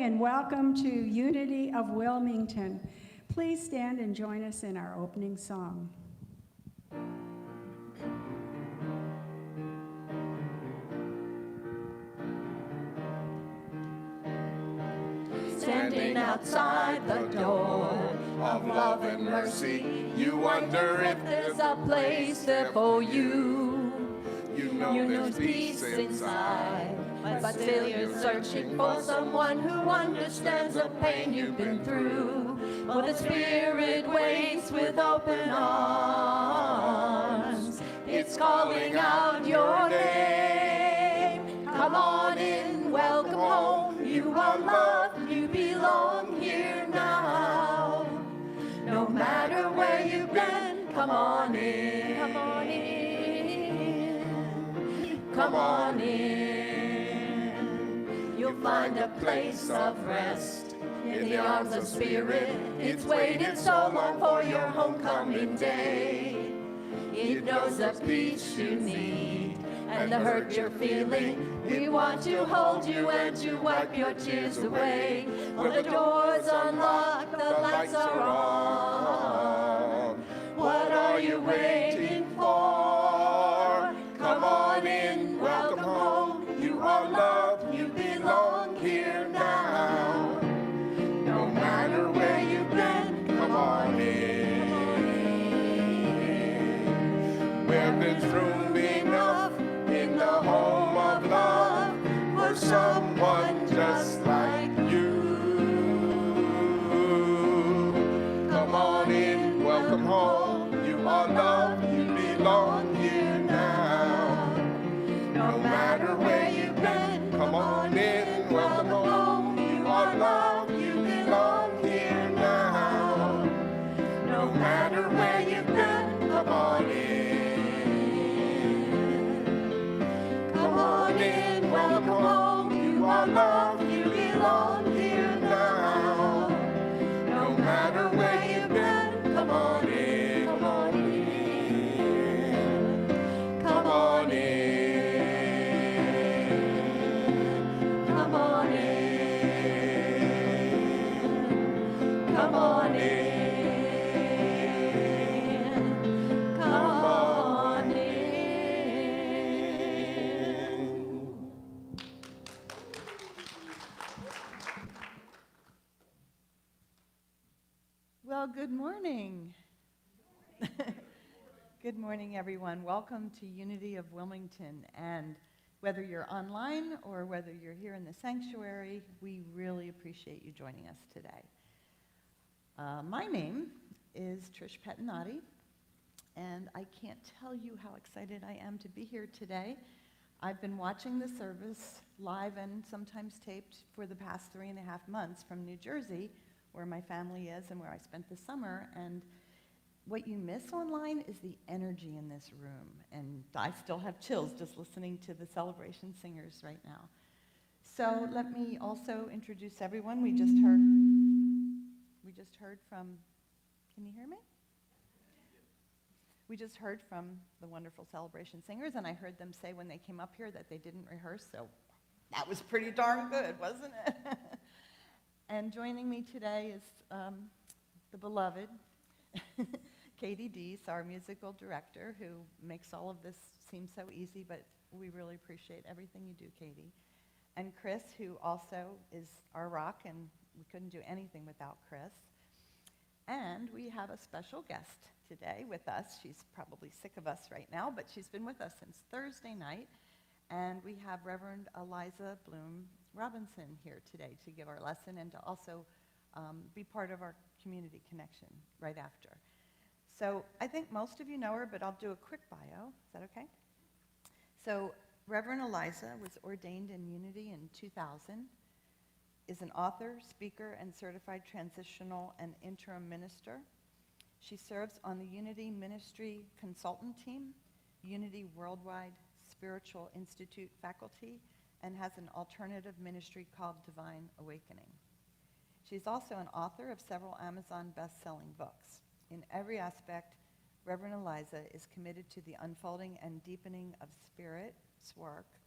and welcome to Unity of Wilmington. Please stand and join us in our opening song. Standing outside the door of love and mercy, you wonder if there's a place there for you. You know there's peace inside, but still you're searching for someone who understands the pain you've been through. Well, the Spirit waits with open arms. It's calling out your name. Come on in, welcome home. You are loved, you belong here now. No matter where you've been, come on in. Come on in. Come on in. You'll find a place of rest in the arms of Spirit. It's waited so long for your homecoming day. It knows the peace you need and the hurt you're feeling. We want to hold you and to wipe your tears away. Well, the door's unlocked, the lights are on. What are you waiting for? Come on in, welcome home. You are loved, you belong here now. No matter where you've been, come on in. Where there's room enough in the home of love for someone just like you. Come on in, welcome home. You are loved, you belong here now. No matter where you've been, come on in, welcome home. You are loved, you belong here now. No matter where you've been, come on in. Come on in, welcome home. You are loved, you belong here now. No matter where you've been, come on in, come on in, come on in, come on in, come on in. Well, good morning. Good morning, everyone. Welcome to Unity of Wilmington. And whether you're online or whether you're here in the sanctuary, we really appreciate you joining us today. My name is Trish Pettinati, and I can't tell you how excited I am to be here today. I've been watching the service live and sometimes taped for the past 3.5 months from New Jersey, where my family is and where I spent the summer. And what you miss online is the energy in this room. And I still have chills just listening to the celebration singers right now. So let me also introduce everyone. We just heard from, can you hear me? We just heard from the wonderful celebration singers, and I heard them say when they came up here that they didn't rehearse, so that was pretty darn good, wasn't it? And joining me today is the beloved Katie Deese, our musical director, who makes all of this seem so easy, but we really appreciate everything you do, Katie. And Chris, who also is our rock, and we couldn't do anything without Chris. And we have a special guest today with us. She's probably sick of us right now, but she's been with us since Thursday night. And we have Reverend Eliza Bloom Robinson here today to give our lesson and to also be part of our community connection right after. So I think most of you know her, but I'll do a quick bio. Is that okay? So Reverend Eliza was ordained in Unity in 2000, is an author, speaker, and certified transitional and interim minister. She serves on the Unity Ministry Consultant Team, Unity Worldwide Spiritual Institute faculty, and has an alternative ministry called Divine Awakening. She's also an author of several Amazon best-selling books. In every aspect, Reverend Eliza is committed to the unfolding and deepening of Spirit's work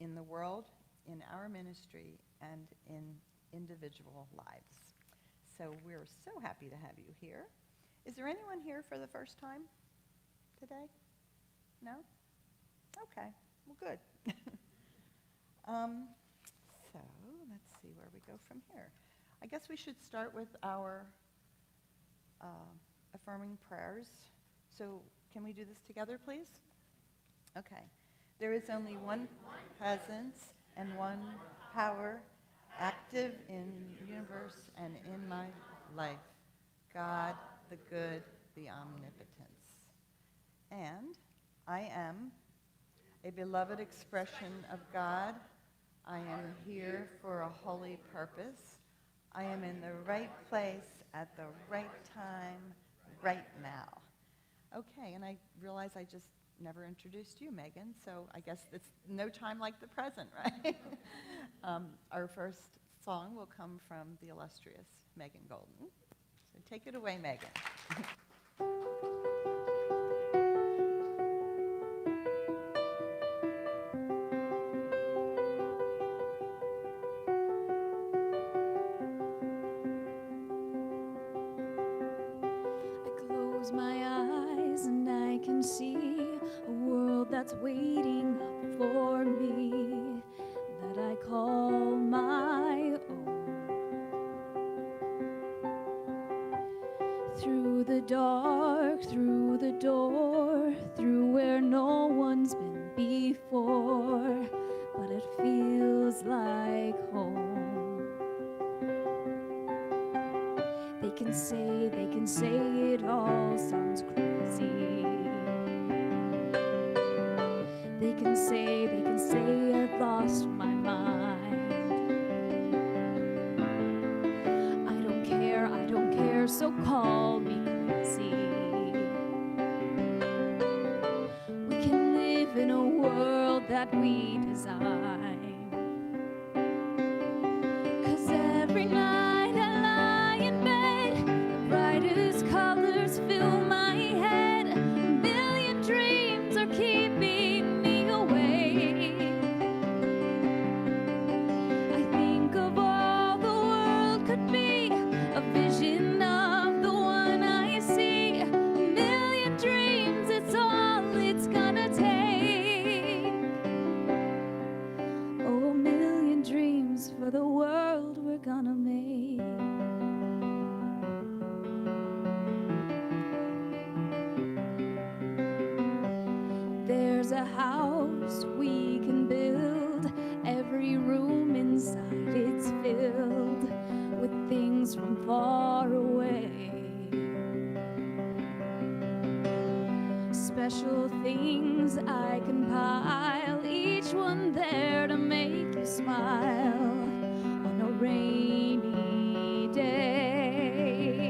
in the world, in our ministry, and in individual lives. So we're so happy to have you here. Is there anyone here for the first time today? No? Okay, well, good. So let's see where we go from here. I guess we should start with our affirming prayers. So can we do this together, please? Okay. There is only one presence and one power active in the universe and in my life. God, the good, the omnipotence. And I am a beloved expression of God. I am here for a holy purpose. I am in the right place at the right time, right now. Okay, and I realize I just never introduced you, Megan, so I guess it's no time like the present, right? Our first song will come from the illustrious Megan Golden. So take it away, Megan. Close my eyes and I can see a world that's waiting up for me that I call my own. Through the dark, through the door, through where no one's been before, but it feels like home. They can say it all sounds crazy. They can say I've lost my mind. I don't care, so call me crazy. We can live in a world that we design. 'Cause every night I lie in bed, the brightest colors fill my head. A million dreams are keeping me awake. I think of all the world could be, a vision of the one I see. A million dreams, it's all it's gonna take. Oh, a million dreams for the world we're gonna make. There's a house we can build, every room inside it's filled with things from far away. Special things I compile, each one there to make you smile on a rainy day.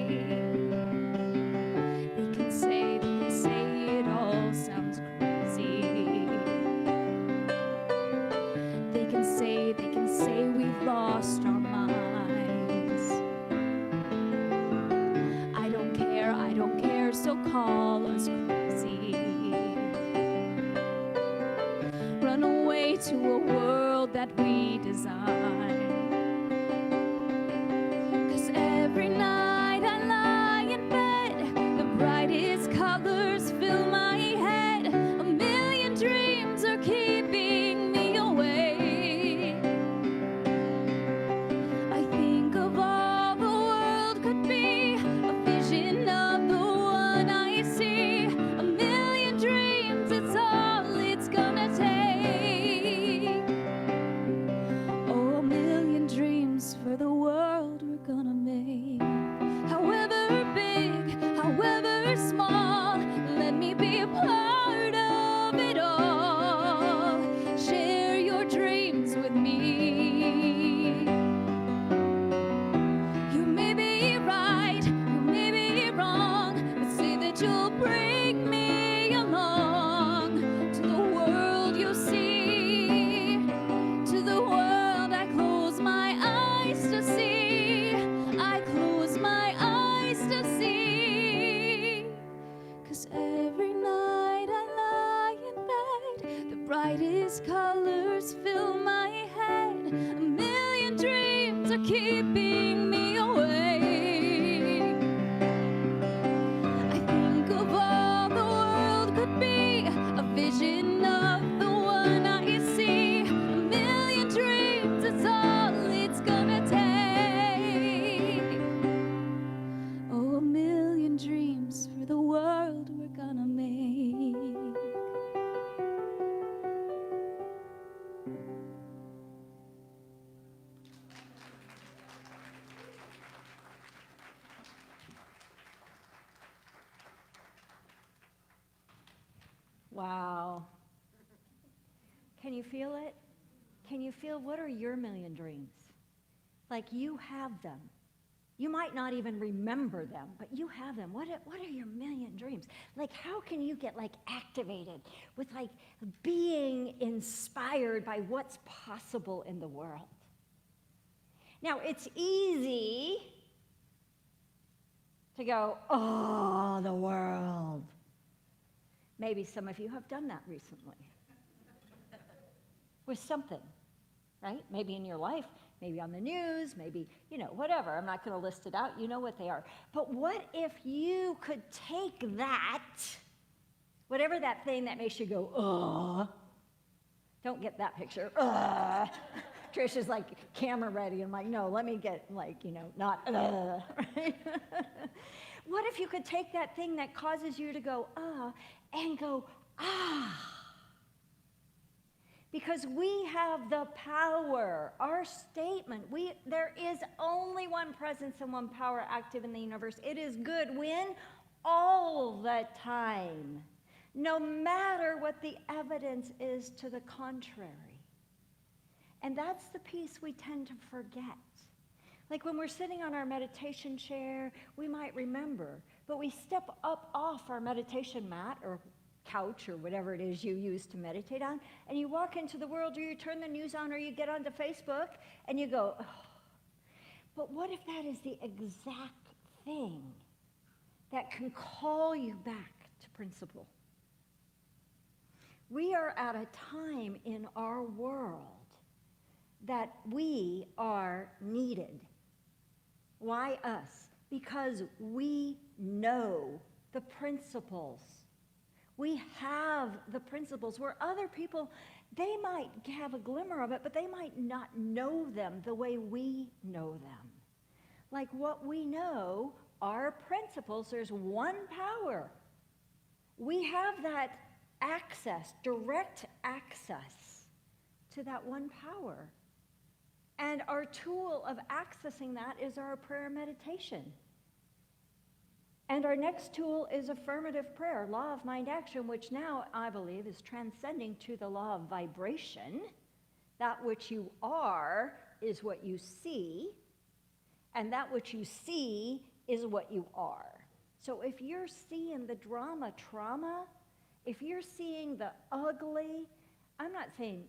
They can say it all sounds crazy. They can say we've lost our minds. I don't care, so call us crazy. Run away to a world that we design. 'Cause every night I lie in bed, the brightest colors fill my head. A million dreams are keeping me awake. I think of all the world could be, a vision of the one I see. A million dreams, it's all it's gonna take. Oh, a million dreams for the world we're gonna make. However big, however small, let me be a part of it all. Share your dreams with me. You may be right, you may be wrong, but say that you'll bring me along to the world you see, to the world I close my eyes to see. I close my eyes to see. 'Cause every night I lie in bed, the brightest colors fill my head. A million dreams are keeping carrying me away. I think of all the world could be, a vision of the one I see. A million dreams, it's all it's gonna take. Oh, a million dreams for the world we're gonna make. Wow. Can you feel it? Can you feel what are your million dreams? Like you have them. You might not even remember them, but you have them. What are your million dreams? Like how can you get like activated with like being inspired by what's possible in the world? Now, it's easy to go, oh, the world. Maybe some of you have done that recently with something, right? Maybe in your life, maybe on the news, maybe, whatever. I'm not going to list it out. You know what they are. But what if you could take that, whatever that thing that makes you go, don't get that picture, Trish is like camera ready. I'm like, no, let me get like, not, right? What if you could take that thing that causes you to go, and go, because we have the power. Our statement, there is only one presence and one power active in the universe. It is good when? All the time, no matter what the evidence is to the contrary. And that's the piece we tend to forget. Like when we're sitting on our meditation chair, we might remember, but we step up off our meditation mat or couch or whatever it is you use to meditate on, and you walk into the world, or you turn the news on, or you get onto Facebook, and you go, but what if that is the exact thing that can call you back to principle? We are at a time in our world that we are needed. Why us? Because we know the principles. We have the principles where other people, they might have a glimmer of it, but they might not know them the way we know them. Like what we know are principles. There's one power. We have that access, direct access to that one power. And our tool of accessing that is our prayer meditation. And our next tool is affirmative prayer, law of mind action, which now I believe is transcending to the law of vibration. That which you are is what you see, and that which you see is what you are. So if you're seeing the trauma, if you're seeing the ugly, I'm not saying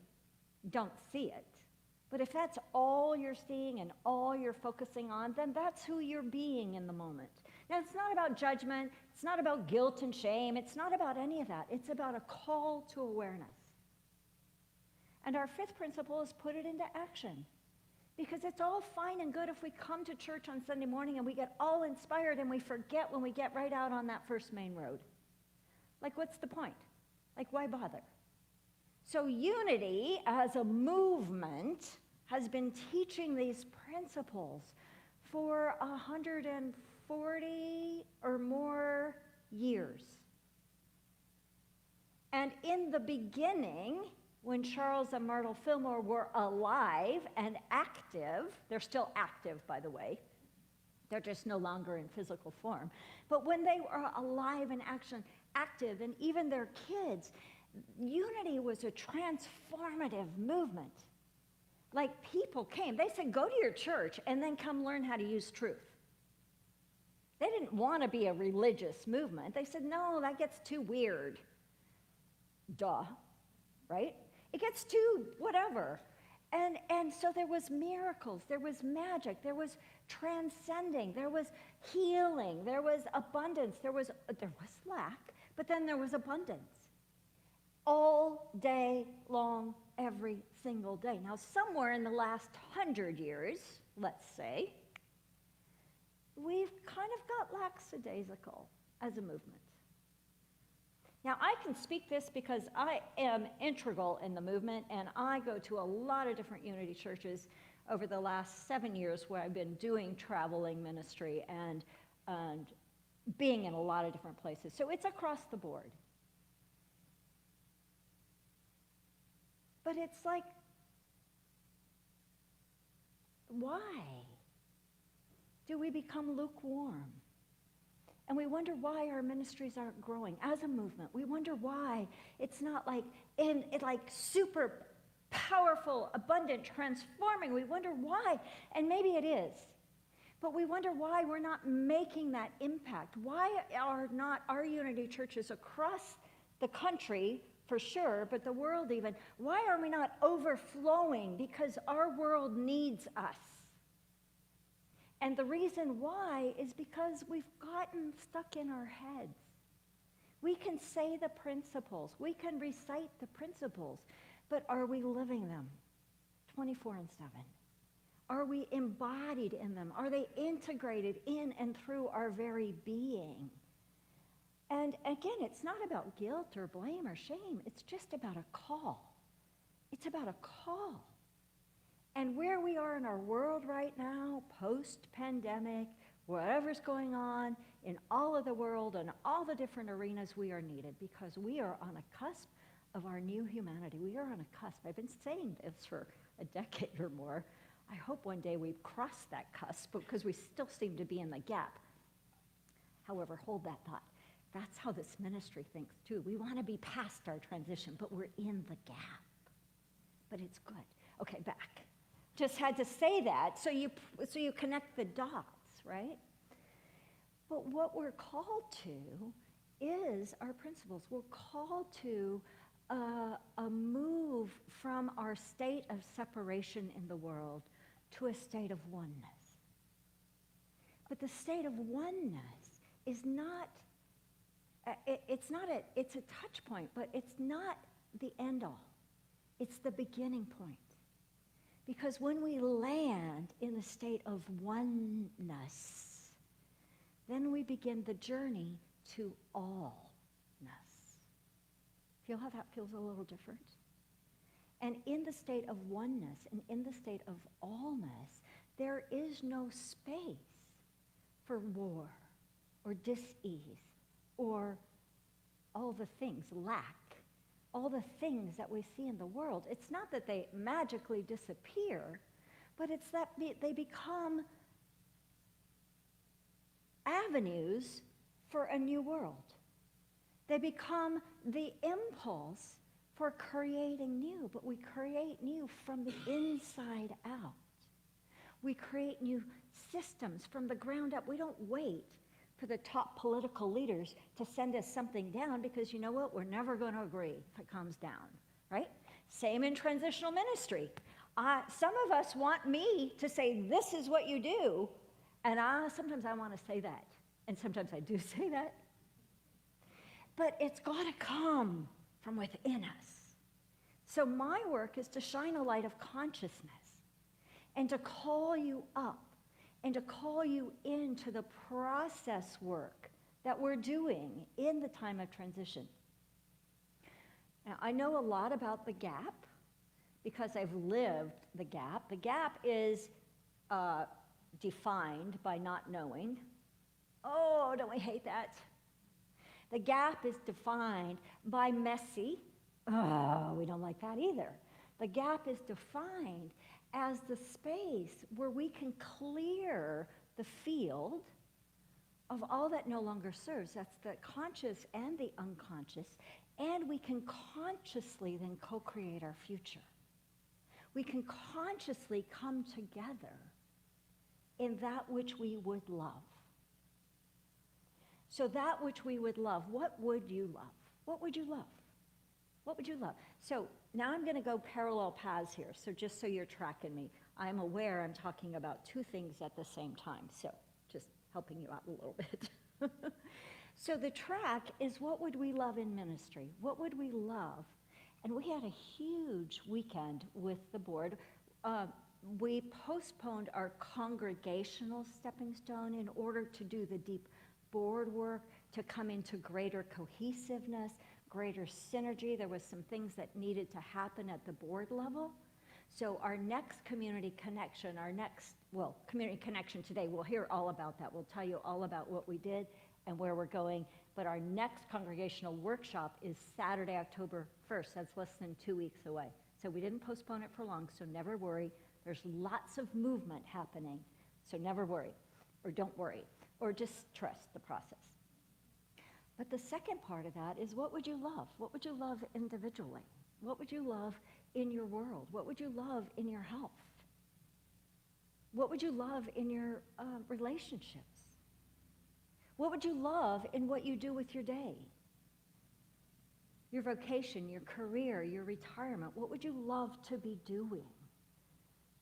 don't see it. But if that's all you're seeing and all you're focusing on, then that's who you're being in the moment. Now, it's not about judgment. It's not about guilt and shame. It's not about any of that. It's about a call to awareness. And our fifth principle is put it into action. Because it's all fine and good if we come to church on Sunday morning and we get all inspired and we forget when we get right out on that first main road. Like, what's the point? Like, why bother? So unity as a movement has been teaching these principles for 140 or more years. And in the beginning, when Charles and Myrtle Fillmore were alive and active, they're still active, by the way, they're just no longer in physical form, but when they were alive and active, and even their kids, unity was a transformative movement. Like people came, they said, go to your church and then come learn how to use truth. They didn't want to be a religious movement. They said, no, that gets too weird. Duh, right? It gets too whatever. And so there was miracles, there was magic, there was transcending, there was healing, there was abundance, there was lack, but then there was abundance. All day long, every single day. Now, somewhere in the last 100 years, let's say, we've kind of got lackadaisical as a movement. Now, I can speak this because I am integral in the movement, and I go to a lot of different Unity churches over the last 7 years where I've been doing traveling ministry and being in a lot of different places. So it's across the board. But it's like, why do we become lukewarm? And we wonder why our ministries aren't growing as a movement. We wonder why it's not like super powerful, abundant, transforming. We wonder why, and maybe it is. But we wonder why we're not making that impact. Why are not our Unity churches across the country, for sure, but the world even, why are we not overflowing? Because our world needs us. And the reason why is because we've gotten stuck in our heads. We can say the principles, we can recite the principles, but are we living them 24/7? Are we embodied in them? Are they integrated in and through our very being? And again, it's not about guilt or blame or shame. It's just about a call. It's about a call. And where we are in our world right now, post-pandemic, whatever's going on in all of the world and all the different arenas, we are needed because we are on a cusp of our new humanity. We are on a cusp. I've been saying this for a decade or more. I hope one day we've crossed that cusp because we still seem to be in the gap. However, hold that thought. That's how this ministry thinks too. We want to be past our transition, but we're in the gap. But it's good. Okay, back. Just had to say that so you connect the dots, right? But what we're called to is our principles. We're called to a move from our state of separation in the world to a state of oneness. But the state of oneness is not, it's a touch point, but it's not the end all. It's the beginning point. Because when we land in a state of oneness, then we begin the journey to allness. Feel how that feels a little different? And in the state of oneness and in the state of allness, there is no space for war or dis-ease or all the things, lack. All the things that we see in the world. It's not that they magically disappear, but it's that they become avenues for a new world. They become the impulse for creating new, but we create new from the inside out. We create new systems from the ground up. We don't wait for the top political leaders to send us something down because you know what? We're never going to agree if it comes down, right? Same in transitional ministry. Some of us want me to say, this is what you do, and sometimes I want to say that, and sometimes I do say that. But it's got to come from within us. So my work is to shine a light of consciousness and to call you up and to call you into the process work that we're doing in the time of transition. Now, I know a lot about the gap because I've lived the gap. The gap is defined by not knowing. Oh, don't we hate that? The gap is defined by messy. Oh, we don't like that either. The gap is defined as the space where we can clear the field of all that no longer serves. That's the conscious and the unconscious. And we can consciously then co-create our future. We can consciously come together in that which we would love. So that which we would love, what would you love? What would you love? What would you love? So now I'm going to go parallel paths here. So just so you're tracking me, I'm aware I'm talking about two things at the same time. So just helping you out a little bit. So the track is what would we love in ministry? What would we love? And we had a huge weekend with the board. we postponed our congregational stepping stone in order to do the deep board work, to come into greater cohesiveness, greater synergy. There was some things that needed to happen at the board level. So our next community connection, community connection today, we'll hear all about that. We'll tell you all about what we did and where we're going. But our next congregational workshop is Saturday, October 1st. That's less than 2 weeks away. So we didn't postpone it for long, so never worry. There's lots of movement happening, so never worry, or don't worry, or just trust the process. But the second part of that is, what would you love? What would you love individually? What would you love in your world? What would you love in your health? What would you love in your relationships? What would you love in what you do with your day? Your vocation, your career, your retirement. What would you love to be doing?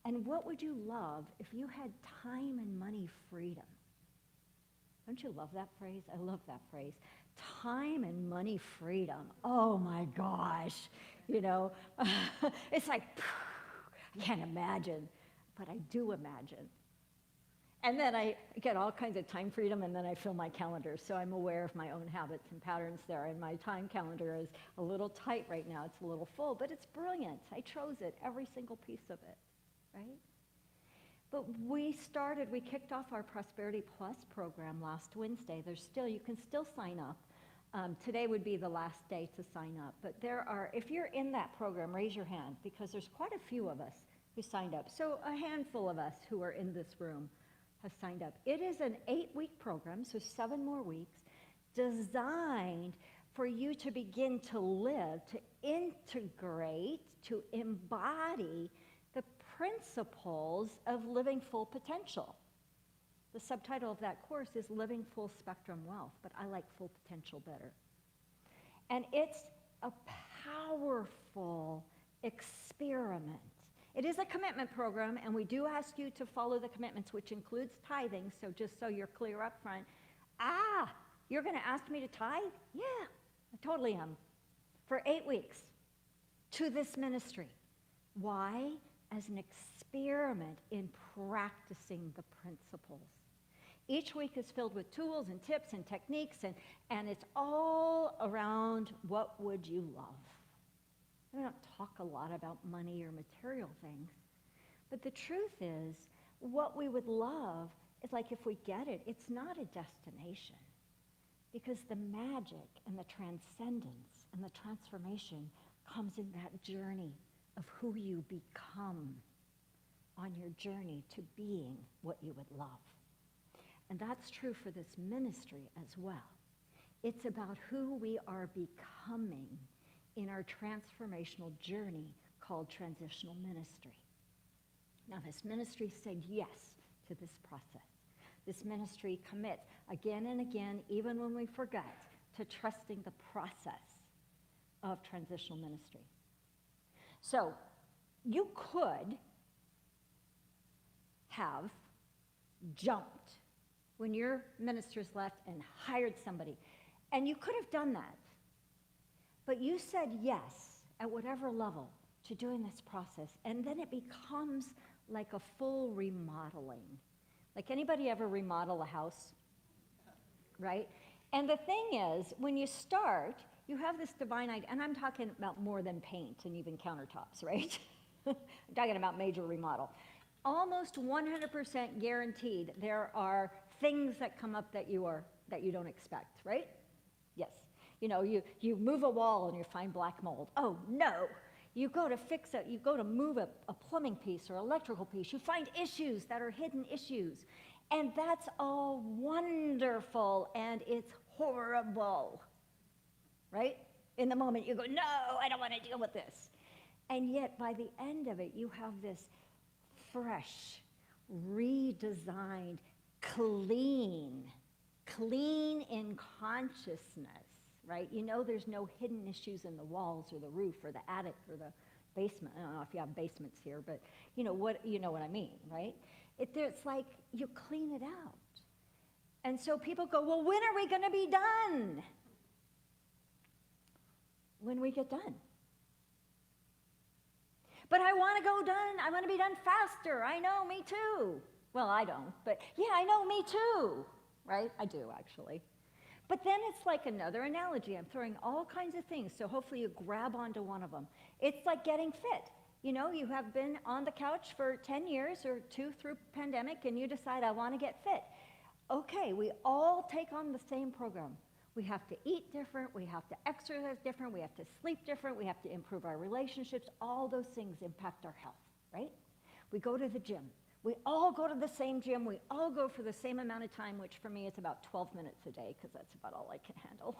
And what would you love if you had time and money freedom? Don't you love that phrase? I love that phrase. Time and money freedom. Oh my gosh. You know, it's like, I can't imagine, but I do imagine. And then I get all kinds of time freedom, and then I fill my calendar. So I'm aware of my own habits and patterns there. And my time calendar is a little tight right now. It's a little full, but it's brilliant. I chose it, every single piece of it, right? But we kicked off our Prosperity Plus program last Wednesday. You can still sign up. Today would be the last day to sign up. But if you're in that program, raise your hand, because there's quite a few of us who signed up. So a handful of us who are in this room have signed up. It is an 8-week program, so 7 more weeks, designed for you to begin to live, to integrate, to embody the principles of living full potential. The subtitle of that course is Living Full Spectrum Wealth, but I like full potential better. And it's a powerful experiment. It is a commitment program, and we do ask you to follow the commitments, which includes tithing, so just so you're clear up front. You're going to ask me to tithe? Yeah, I totally am. For 8 weeks to this ministry. Why? As an experiment in practicing the principles. Each week is filled with tools and tips and techniques, and it's all around what would you love. We don't talk a lot about money or material things, but the truth is, what we would love is, like, if we get it, it's not a destination, because the magic and the transcendence and the transformation comes in that journey of who you become on your journey to being what you would love. And that's true for this ministry as well. It's about who we are becoming in our transformational journey called transitional ministry. Now, this ministry said yes to this process. This ministry commits again and again, even when we forget, to trusting the process of transitional ministry. So you could have jumped when your ministers left and hired somebody, and you could have done that. But you said yes at whatever level to doing this process, and then it becomes like a full remodeling. Like, anybody ever remodel a house? Right? And the thing is, when you start, you have this divine idea, and I'm talking about more than paint and even countertops, right? I'm talking about major remodel. Almost 100% guaranteed there are things that come up that you don't expect, right? Yes. You know, you move a wall and you find black mold. Oh, no. You go to move a plumbing piece or electrical piece. You find issues that are hidden issues. And that's all wonderful, and it's horrible, right? In the moment you go, no, I don't want to deal with this. And yet by the end of it, you have this fresh, redesigned, clean in consciousness, right? You know there's no hidden issues in the walls or the roof or the attic or the basement. I don't know if you have basements here, but you know what I mean, right? It's like you clean it out. And so people go, well, when are we going to be done? When we get done. But I want to go done. I want to be done faster. I know, me too. Well, I don't, but yeah, I know, me too, right? I do, actually. But then it's like another analogy. I'm throwing all kinds of things, so hopefully you grab onto one of them. It's like getting fit. You know, you have been on the couch for 10 years or 2 through pandemic, and you decide, I want to get fit. Okay, we all take on the same program. We have to eat different, we have to exercise different, we have to sleep different, we have to improve our relationships. All those things impact our health, right? We go to the gym. We all go to the same gym. We all go for the same amount of time, which for me is about 12 minutes a day, because that's about all I can handle.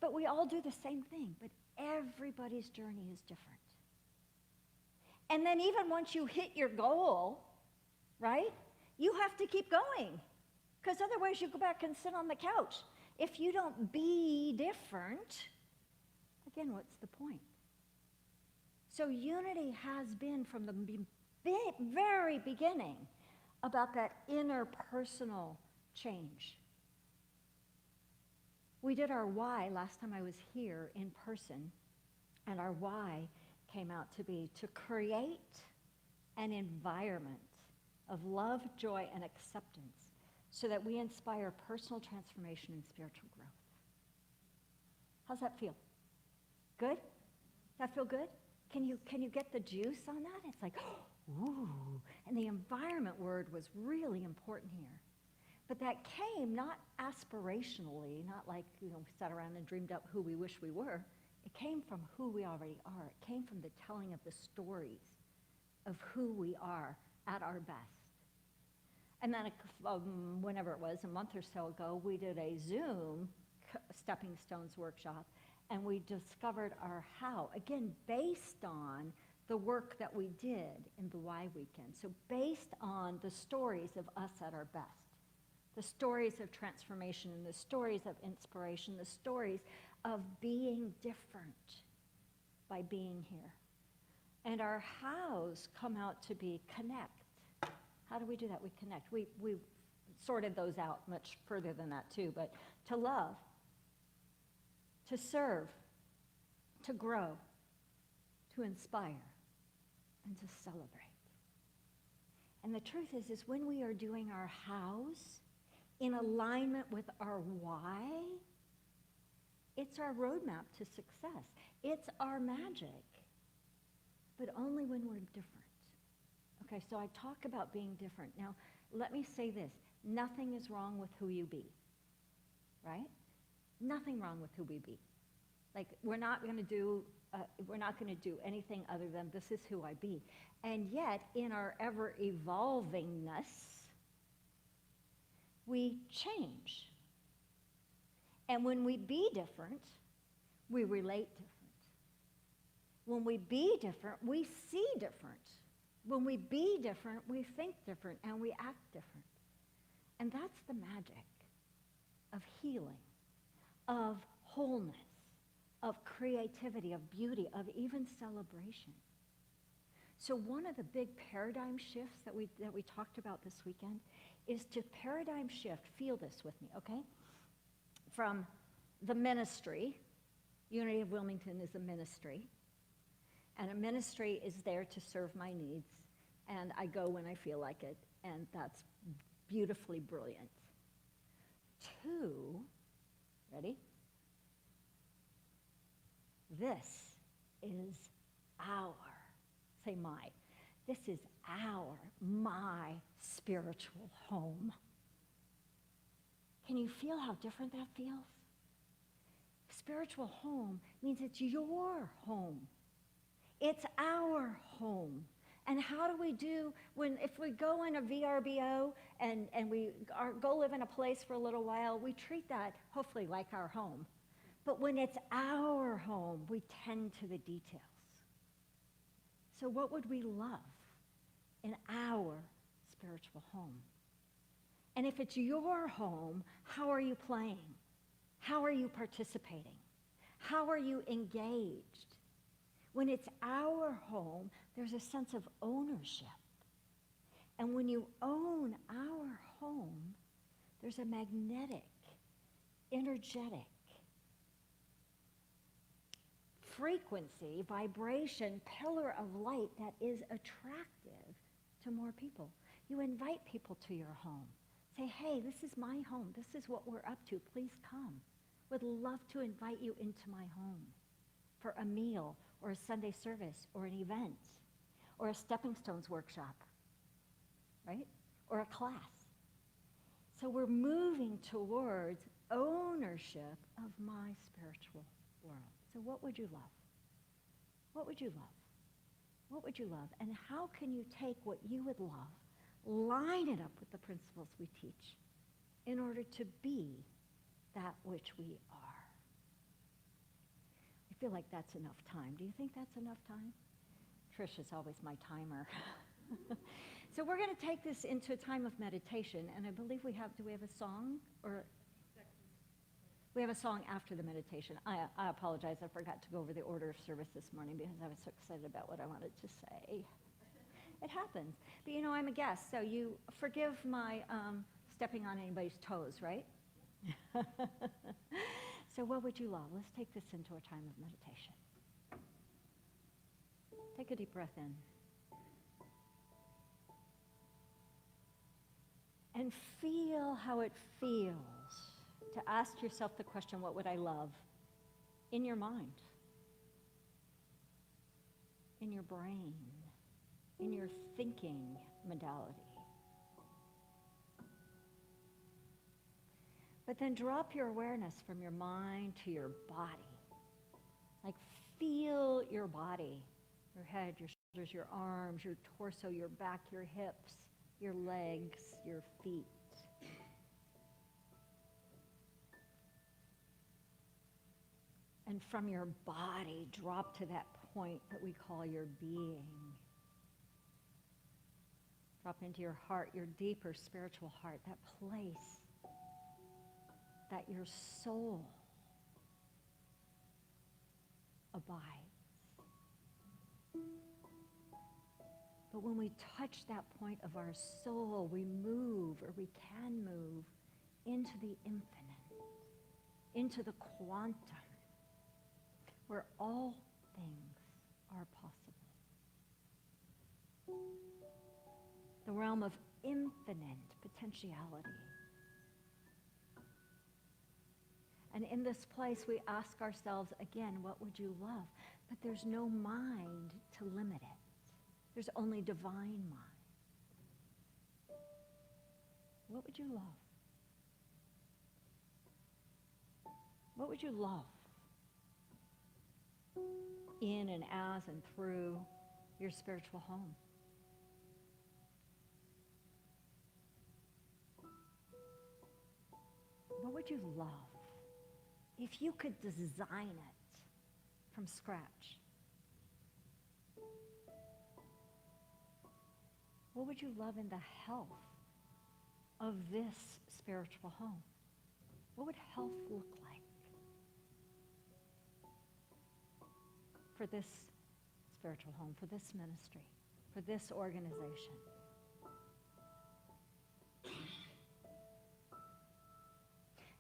But we all do the same thing, but everybody's journey is different. And then even once you hit your goal, right, you have to keep going, because otherwise you go back and sit on the couch. If you don't be different, again, what's the point? So unity has been from the very beginning about that interpersonal change. We did our why last time I was here in person, and our why came out to be to create an environment of love, joy, and acceptance so that we inspire personal transformation and spiritual growth. How's that feel? Good? Does that feel good? Can you get the juice on that? It's like, ooh. And the environment word was really important here. But that came not aspirationally, not like, we sat around and dreamed up who we wish we were. It came from who we already are. It came from the telling of the stories of who we are at our best. And then whenever it was, a month or so ago, we did a Zoom Stepping Stones workshop, and we discovered our how, again, based on the work that we did in the Y Weekend. So based on the stories of us at our best, the stories of transformation and the stories of inspiration, the stories of being different by being here. And our hows come out to be connect. How do we do that? We connect. We sorted those out much further than that too, but to love, to serve, to grow, to inspire, and to celebrate. And the truth is when we are doing our hows in alignment with our why, it's our roadmap to success. It's our magic, but only when we're different. Okay, so I talk about being different. Now, let me say this. Nothing is wrong with who you be, right? Nothing wrong with who we be. Like, we're not going to do anything other than this is who I be. And yet, in our ever-evolvingness, we change. And when we be different, we relate different. When we be different, we see different. When we be different, we think different, and we act different. And that's the magic of healing, of wholeness, of creativity, of beauty, of even celebration. So one of the big paradigm shifts that we talked about this weekend is to paradigm shift, feel this with me, okay? From the ministry, Unity of Wilmington is a ministry, and a ministry is there to serve my needs, and I go when I feel like it, and that's beautifully brilliant. 2, ready? This is this is my spiritual home. Can you feel how different that feels? Spiritual home means it's your home. It's our home. And how do we do if we go in a VRBO and we go live in a place for a little while, we treat that hopefully like our home. But when it's our home, we tend to the details. So what would we love in our spiritual home? And if it's your home, how are you playing? How are you participating? How are you engaged? When it's our home, there's a sense of ownership. And when you own our home, there's a magnetic, energetic frequency, vibration, pillar of light that is attractive to more people. You invite people to your home. Say, hey, this is my home. This is what we're up to. Please come. Would love to invite you into my home for a meal or a Sunday service or an event or a Stepping Stones workshop, right? Or a class. So we're moving towards ownership of my spiritual world. So what would you love? What would you love? What would you love? And how can you take what you would love, line it up with the principles we teach in order to be that which we are? I feel like that's enough time. Do you think that's enough time? Trish is always my timer. So we're going to take this into a time of meditation, and I believe do we have a song? Or we have a song after the meditation. I apologize, I forgot to go over the order of service this morning because I was so excited about what I wanted to say. It happens. But you know, I'm a guest, so you forgive my stepping on anybody's toes, right? So what would you love? Let's take this into a time of meditation. Take a deep breath in. And feel how it feels to ask yourself the question, what would I love? In your mind, in your brain, in your thinking modality. But then drop your awareness from your mind to your body. Like feel your body, your head, your shoulders, your arms, your torso, your back, your hips, your legs, your feet. And from your body, drop to that point that we call your being. Drop into your heart, your deeper spiritual heart, that place that your soul abides. But when we touch that point of our soul, we move, or we can move, into the infinite, into the quantum, where all things are possible. The realm of infinite potentiality. And in this place, we ask ourselves again, what would you love? But there's no mind to limit it. There's only divine mind. What would you love? What would you love? In and as and through your spiritual home. What would you love if you could design it from scratch? What would you love in the health of this spiritual home? What would health look like for this spiritual home, for this ministry, for this organization?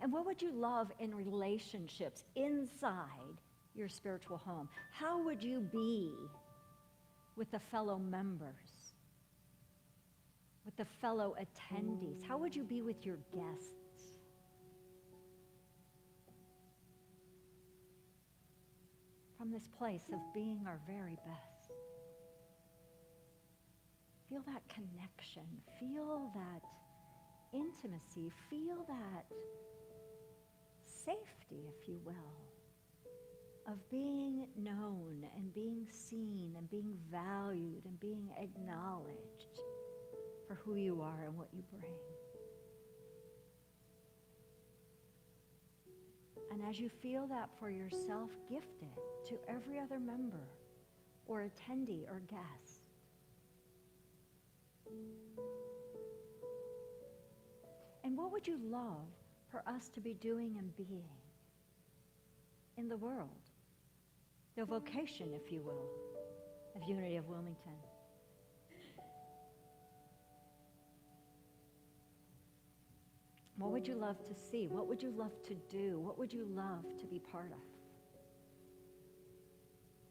And what would you love in relationships inside your spiritual home? How would you be with the fellow members, with the fellow attendees? How would you be with your guests? From this place of being our very best. Feel that connection, feel that intimacy, feel that safety, if you will, of being known and being seen and being valued and being acknowledged for who you are and what you bring. And as you feel that for yourself, gift it to every other member or attendee or guest. And what would you love for us to be doing and being in the world? The vocation, if you will, of Unity of Wilmington. What would you love to see? What would you love to do? What would you love to be part of?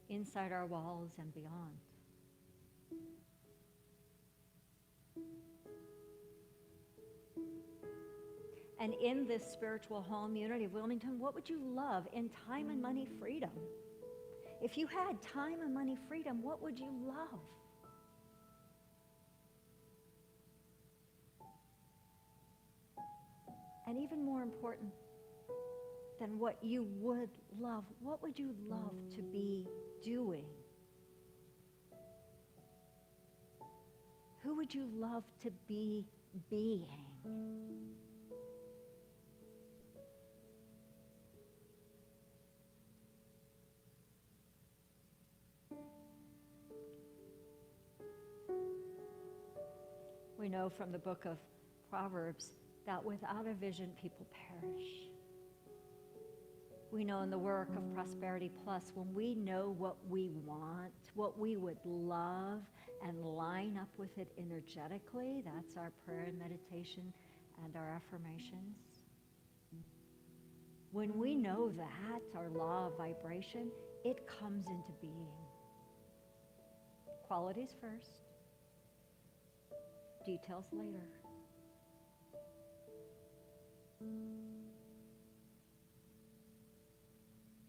inside our walls and beyond. And in this spiritual home, Unity of Wilmington, what would you love in time and money freedom? If you had time and money freedom, what would you love? And even more important than what you would love, what would you love to be doing? Who would you love to be being? We know from the book of Proverbs that without a vision, people perish. We know in the work of Prosperity Plus, when we know what we want, what we would love, and line up with it energetically, that's our prayer and meditation and our affirmations. When we know that, our law of vibration, it comes into being. Qualities first, details later.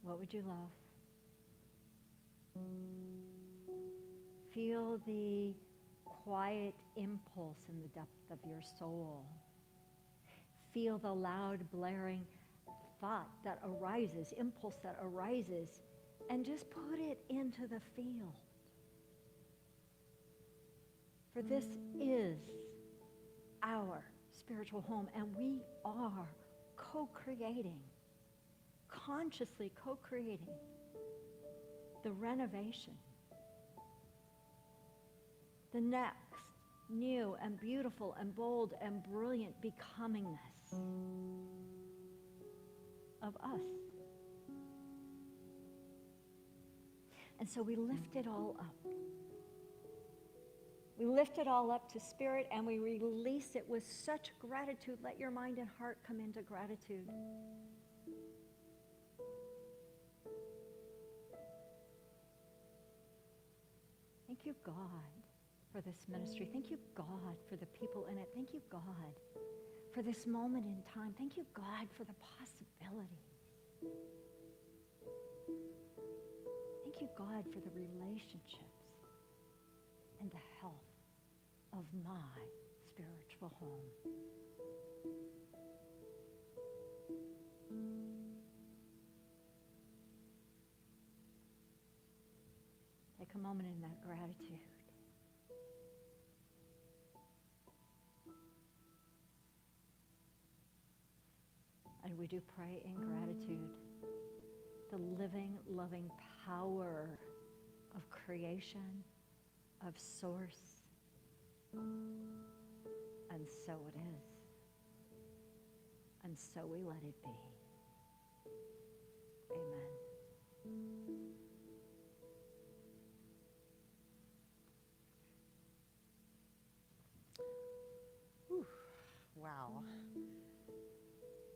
What would you love? Feel the quiet impulse in the depth of your soul. Feel the loud blaring thought that arises, impulse that arises, and just put it into the field. For this is our spiritual home, and we are co-creating, consciously co-creating the renovation, the next new and beautiful and bold and brilliant becomingness of us. And so we lift it all up. We lift it all up to spirit and we release it with such gratitude. Let your mind and heart come into gratitude. Thank you, God, for this ministry. Thank you, God, for the people in it. Thank you, God, for this moment in time. Thank you, God, for the possibilities. Thank you, God, for the relationships and the health of my spiritual home. Take a moment in that gratitude. And we do pray in gratitude the living, loving power of creation, of source, and so it is. And so we let it be. Amen. Whew. Wow.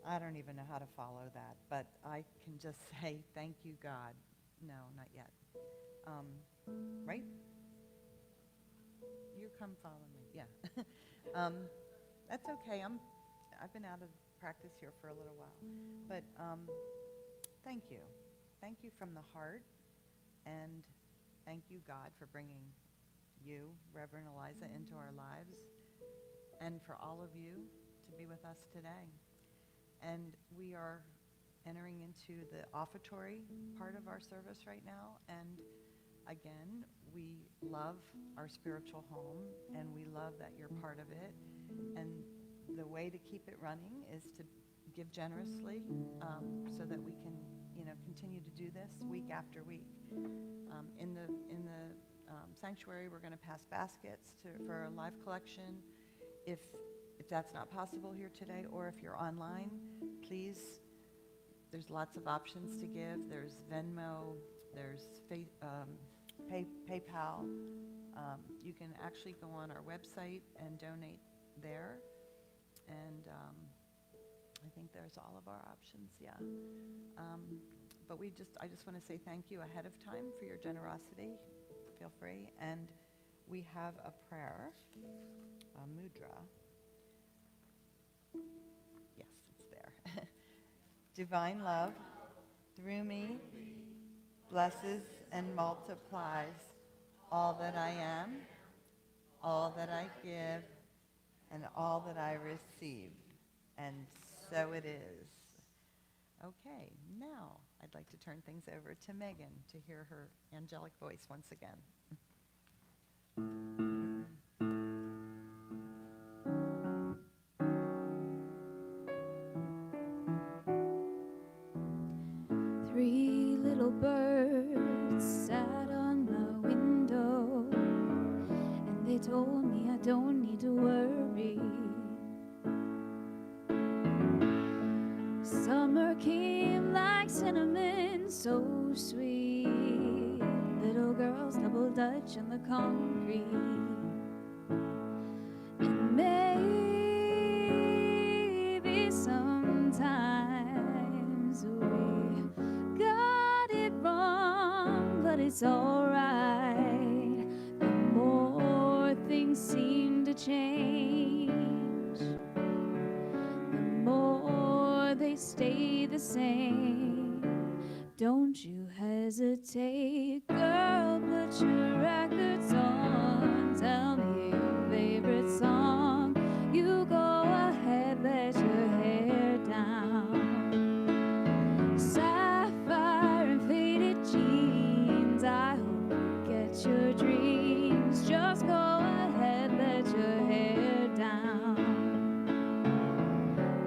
I don't even know how to follow that, but I can just say thank you, God. No, not yet. Right? You come follow me. Yeah. That's okay. I've been out of practice here for a little while, but thank you. Thank you from the heart, and thank you, God, for bringing you, Reverend Eliza, into our lives, and for all of you to be with us today. And we are entering into the offertory part of our service right now, and again, we love our spiritual home, and we love that you're part of it. And the way to keep it running is to give generously, so that we can, continue to do this week after week. In the sanctuary, we're going to pass baskets for a live collection. If that's not possible here today, or if you're online, please. There's lots of options to give. There's Venmo. There's PayPal. You can actually go on our website and donate there. And I think there's all of our options, yeah. but I just want to say thank you ahead of time for your generosity. Feel free. And we have a prayer, a mudra. Yes, it's there. Divine love, through me, blesses and multiplies all that I am, all that I give, and all that I receive. And so it is. Okay, now I'd like to turn things over to Megan to hear her angelic voice once again. 3 little birds sat on my window, and they told me I don't need to worry. Summer came like cinnamon, so sweet. Little girls double dutch on the concrete. And maybe sometimes we got it wrong, but it's alright. The more things seem to change, the more they stay the same. Don't you hesitate, girl, put your records on. Tell me your favorite song. You go ahead, let your hair down. Sapphire and faded jeans, I hope you get your dreams. Just go ahead, let your hair down.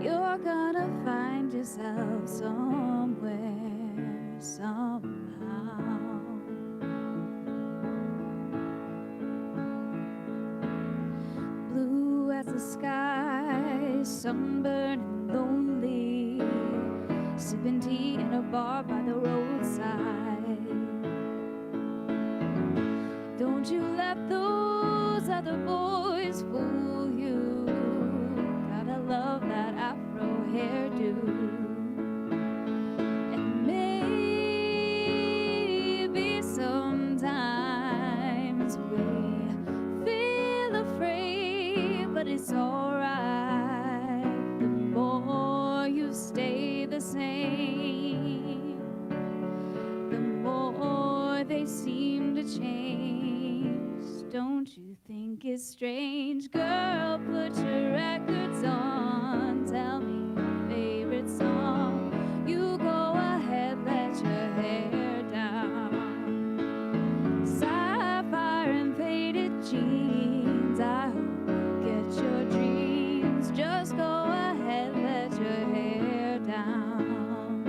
You're gonna find yourself somewhere, somehow. Blue as the sky, sunburned and lonely, sipping tea in a bar by the roadside. Don't you let those other boys fool you. Gotta love that afro hairdo. And maybe sometimes we feel afraid, but it's alright. The more you stay the same, the more they seem to change. Don't you think it's strange? Girl, put your records on. Tell me your favorite song. You go ahead, let your hair down. Sapphire and faded jeans, I hope you get your dreams. Just go ahead, let your hair down.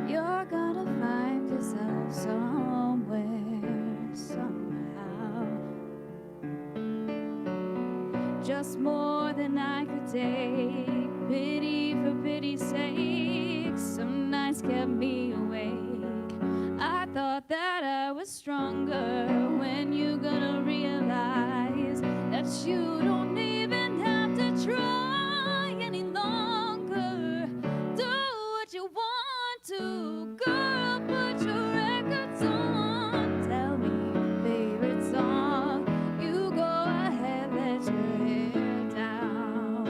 You're gonna find yourself somewhere, somehow. Just more than I could take. Pity for pity's sake. Some nights kept me awake. I thought that I was stronger. When you gonna realize that you don't even have to try any longer? Do what you want to, girl. Put your records on. Tell me your favorite song. You go ahead, let your hair down.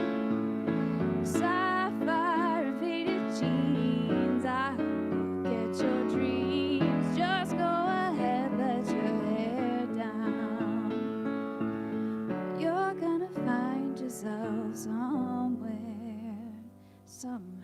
Sapphire and faded jeans, I hope you get your dreams. Just go ahead, let your hair down. You're gonna find yourself somewhere, somehow.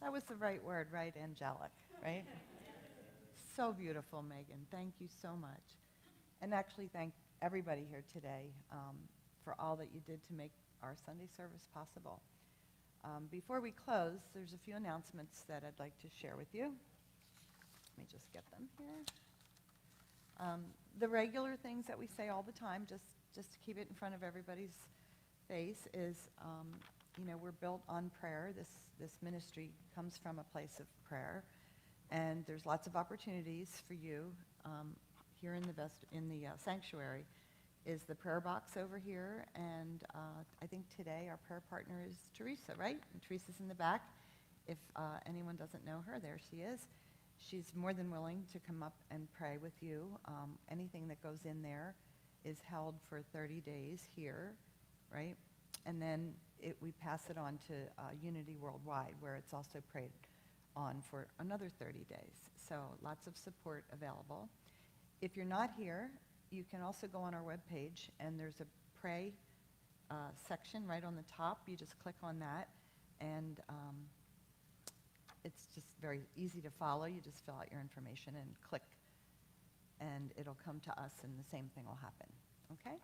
That was the right word, right? Angelic, right? So beautiful, Megan. Thank you so much. And actually thank everybody here today for all that you did to make our Sunday service possible. Before we close, there's a few announcements that I'd like to share with you. Let me just get them here. The regular things that we say all the time, just to keep it in front of everybody's face, is we're built on prayer. This ministry comes from a place of prayer, and there's lots of opportunities for you here in the sanctuary is the prayer box over here, and I think today our prayer partner is Teresa, right? And Teresa's in the back. If anyone doesn't know her, there she is. She's more than willing to come up and pray with you. Anything that goes in there is held for 30 days here, right? And then we pass it on to Unity Worldwide, where it's also prayed on for another 30 days. So lots of support available. If you're not here, you can also go on our webpage, and there's a pray section right on the top. You just click on that, and it's just very easy to follow. You just fill out your information and click, and it'll come to us, and the same thing will happen, okay?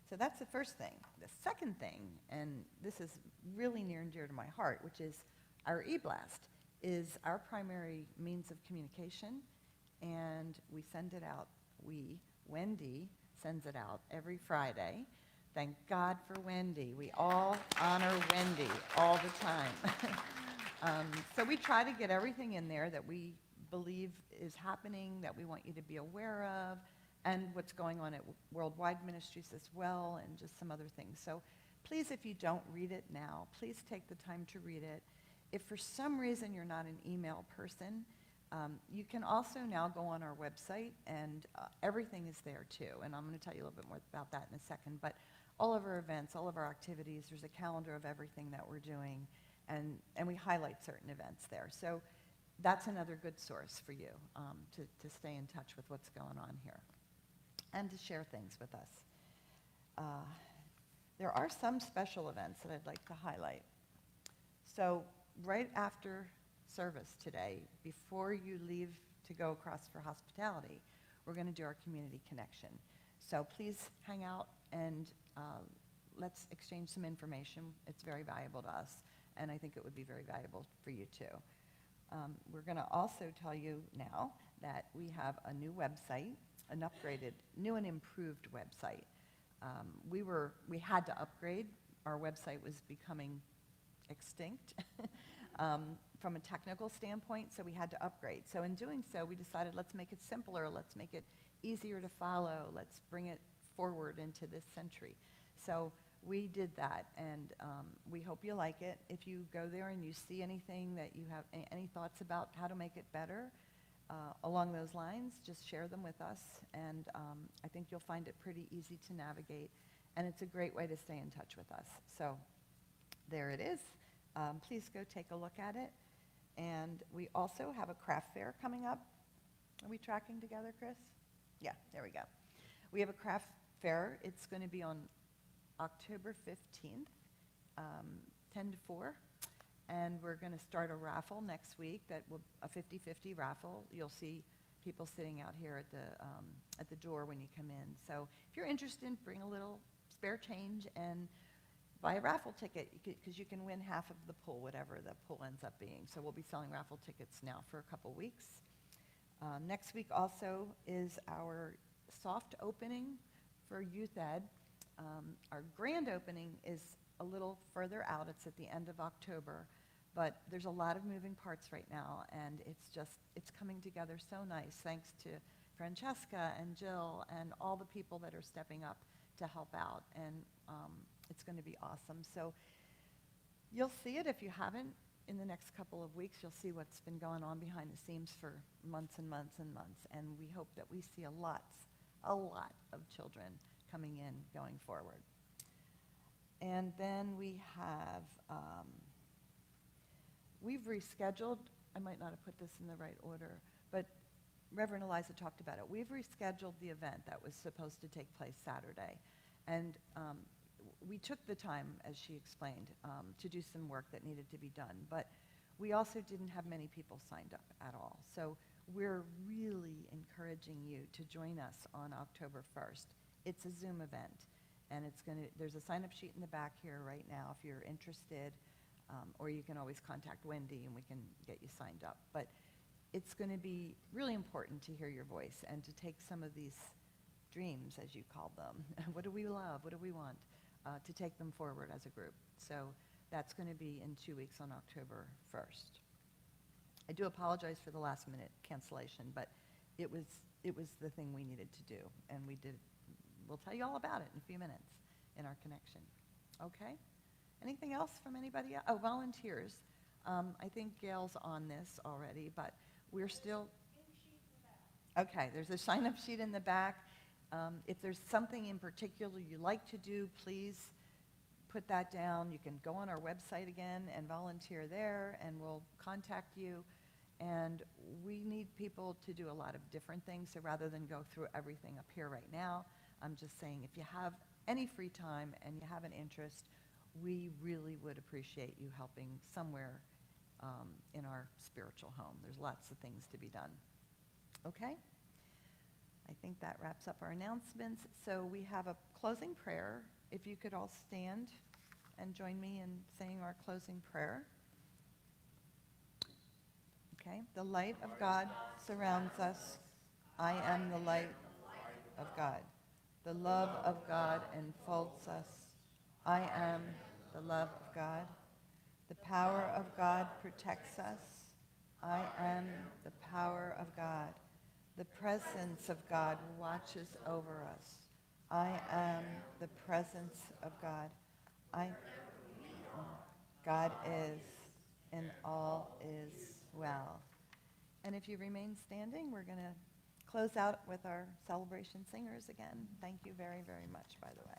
So that's the first thing. The second thing, and this is really near and dear to my heart, which is our e-blast, is our primary means of communication, and we send it out. Wendy sends it out every Friday. Thank God for Wendy. We all honor Wendy all the time. So we try to get everything in there that we believe is happening, that we want you to be aware of, and what's going on at Worldwide Ministries as well, and just some other things. So please, if you don't read it now, please take the time to read it. If for some reason you're not an email person, you can also now go on our website, and everything is there too. And I'm going to tell you a little bit more about that in a second. But all of our events, all of our activities, there's a calendar of everything that we're doing, and we highlight certain events there. So that's another good source for you to stay in touch with what's going on here and to share things with us. There are some special events that I'd like to highlight. So right after service today, before you leave to go across for hospitality, we're going to do our community connection. So please hang out and let's exchange some information. It's very valuable to us, and I think it would be very valuable for you too. We're going to also tell you now that we have a new website, an upgraded, new and improved website. We had to upgrade. Our website was becoming extinct from a technical standpoint, so we had to upgrade. So in doing so, we decided let's make it simpler, let's make it easier to follow, let's bring it forward into this century. So we did that, and we hope you like it. If you go there and you see anything that you have, any thoughts about how to make it better along those lines, just share them with us, and I think you'll find it pretty easy to navigate, and it's a great way to stay in touch with us. So there it is. Please go take a look at it. And we also have a craft fair coming up. Are we tracking together, Chris? Yeah, there we go. We have a craft fair. It's going to be on October 15th, 10 to 4. And we're going to start a raffle next week, a 50-50 raffle. You'll see people sitting out here at the door when you come in. So if you're interested, bring a little spare change and buy a raffle ticket, because you can win half of the pool, whatever the pool ends up being. So we'll be selling raffle tickets now for a couple weeks. Next week also is our soft opening for Youth Ed. Our grand opening is a little further out. It's at the end of October. But there's a lot of moving parts right now, and it's coming together so nice, thanks to Francesca and Jill and all the people that are stepping up to help out. And it's going to be awesome. So you'll see it if you haven't in the next couple of weeks. You'll see what's been going on behind the scenes for months and months and months. And we hope that we see a lot of children coming in going forward. And then we have, we've rescheduled, I might not have put this in the right order, but Reverend Eliza talked about it. We've rescheduled the event that was supposed to take place Saturday. And we took the time, as she explained, to do some work that needed to be done. But we also didn't have many people signed up at all. So we're really encouraging you to join us on October 1st. It's a Zoom event, and there's a sign-up sheet in the back here right now if you're interested, or you can always contact Wendy and we can get you signed up. But it's going to be really important to hear your voice and to take some of these dreams, as you call them. What do we love? What do we want? To take them forward as a group. So that's going to be in 2 weeks on October 1st. I do apologize for the last minute cancellation, but it was the thing we needed to do, and we did. We'll tell you all about it in a few minutes in our connection. Okay? Anything else from anybody else? Oh, volunteers. I think Gail's on this already, but we're still... Okay, there's a sign-up sheet in the back. If there's something in particular you like to do, please put that down. You can go on our website again and volunteer there, and we'll contact you. And we need people to do a lot of different things, so rather than go through everything up here right now, I'm just saying if you have any free time and you have an interest, we really would appreciate you helping somewhere in our spiritual home. There's lots of things to be done. Okay? I think that wraps up our announcements. So we have a closing prayer. If you could all stand and join me in saying our closing prayer. Okay? The light of God surrounds us. I am the light of God. The love of God enfolds us. I am the love of God. The power of God protects us. I am the power of God. The presence of God watches over us. I am the presence of God. God is, and all is well. And if you remain standing, we're going to close out with our celebration singers again. Thank you very, very much, by the way.